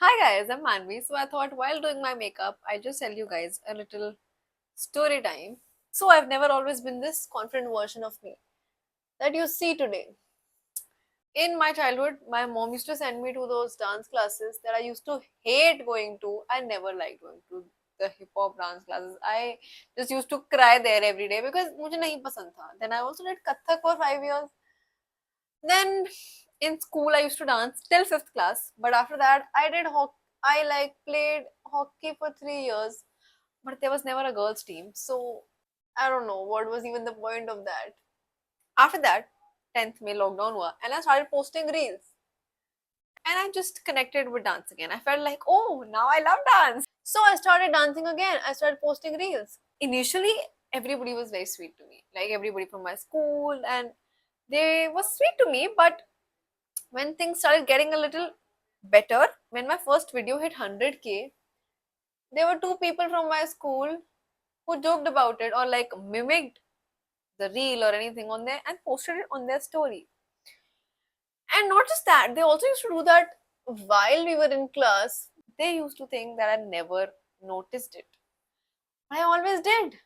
Hi guys, I'm Manvi. So I thought while doing my makeup, I just tell you guys a little story time. So I've never always been this confident version of me that you see today. In my childhood, my mom used to send me to those dance classes that I used to hate going to. I never liked going to the hip hop dance classes. I just used to cry there every day because मुझे नहीं पसंद था. Then I also did Kathak for 5 years. Then in school I used to dance till fifth class, but after that I did hockey. I played hockey for 3 years, but there was never a girls' team, so I don't know what was even the point of that. After that, 10th May lockdown hua, and I started posting reels, and I just connected with dance again. I felt like, oh, now I love dance, so I started dancing again. I started posting reels. Initially, everybody was very sweet to me, like everybody from my school, and they were sweet to me, but when things started getting a little better, when my first video hit 100K, there were two people from my school who joked about it or mimicked the reel or anything on there and posted it on their story. And not just that, they also used to do that while we were in class. They used to think that I never noticed it. I always did.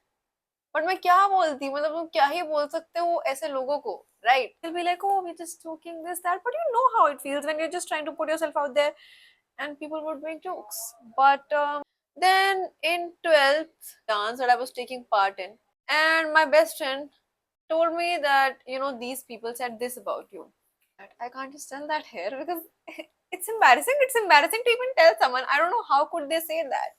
But मैं क्या बोलती, मतलब तुम क्या ही बोल सकते हो ऐसे लोगों को, right? They'll be like, oh, we're just joking this that, but you know how it feels when you're just trying to put yourself out there, and people would make jokes. But then in 12th dance that I was taking part in, and my best friend told me that these people said this about you. But I can't just tell that here because it's embarrassing. It's embarrassing to even tell someone. I don't know how could they say that.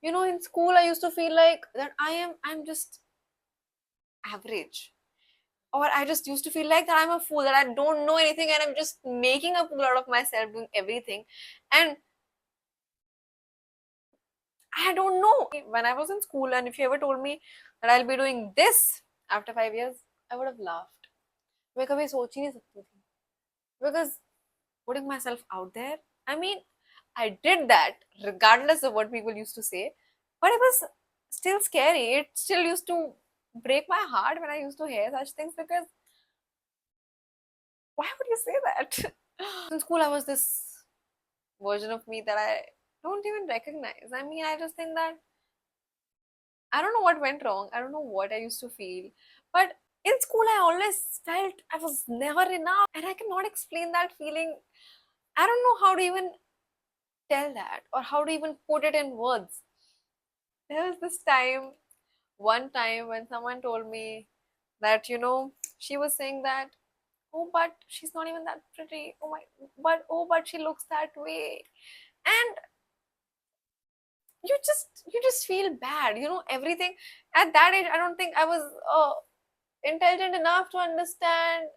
In school I used to feel like that I'm just average, or I just used to feel like that I'm a fool, that I don't know anything and I'm just making a fool out of myself doing everything. And I don't know. When I was in school, and if you ever told me that I'll be doing this after 5 years, I would have laughed. मैं कभी सोच ही नहीं सकती थी. Because putting myself out there, I mean, I did that regardless of what people used to say, but it was still scary. It still used to break my heart when I used to hear such things because why would you say that? In school, I was this version of me that I don't even recognize. I mean, I just think that I don't know what went wrong. I don't know what I used to feel. But in school, I always felt I was never enough. And I cannot explain that feeling. I don't know how to even tell that or how to even put it in words. There was this one time when someone told me that, she was saying that, oh, but she's not even that pretty. Oh my, but she looks that way. And you just feel bad, everything. At that age, I don't think I was intelligent enough to understand.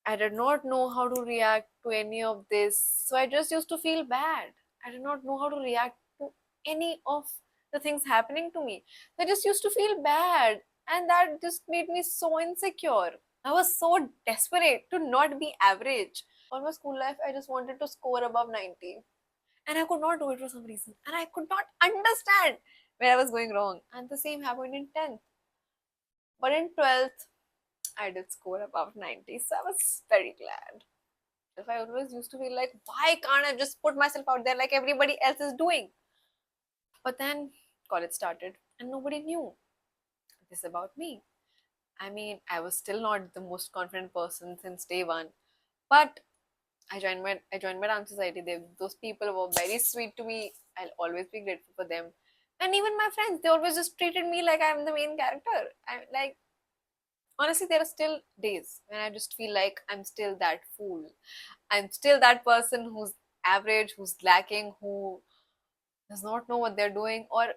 I did not know how to react to any of this, so I just used to feel bad. I did not know how to react to any of the things happening to me. I just used to feel bad, and that just made me so insecure. I was so desperate to not be average. All my school life, I just wanted to score above 90, and I could not do it for some reason, and I could not understand where I was going wrong. And the same happened in 10th, but in 12th I did score above 90, so I was very glad. If I always used to feel like, why can't I just put myself out there like everybody else is doing? But then college started and nobody knew this about me. I mean, I was still not the most confident person since day one, but I joined my dance society. Those people were very sweet to me. I'll always be grateful for them. And even my friends, they always just treated me like I'm the main character. I like honestly, there are still days when I just feel like I'm still that fool. I'm still that person who's average, who's lacking, who does not know what they're doing, or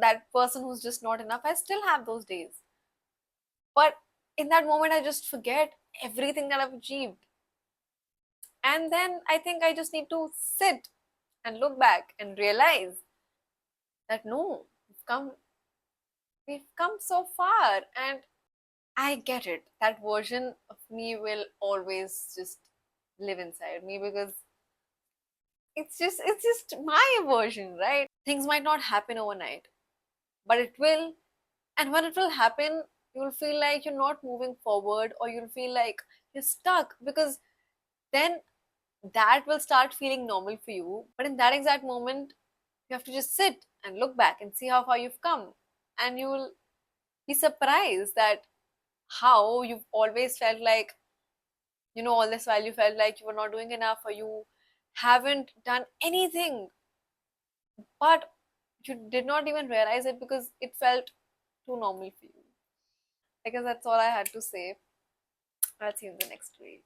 that person who's just not enough. I still have those days. But in that moment, I just forget everything that I've achieved. And then I think I just need to sit and look back and realize that no, we've come so far, and I get it. That version of me will always just live inside me because it's just my version, right? Things might not happen overnight, but it will. And when it will happen, you'll feel like you're not moving forward, or you'll feel like you're stuck because then that will start feeling normal for you. But in that exact moment, you have to just sit and look back and see how far you've come. And you will be surprised that how you've always felt like, all this while you felt like you were not doing enough or you haven't done anything, but you did not even realize it because it felt too normal for you. I guess that's all I had to say. I'll see you in the next reel.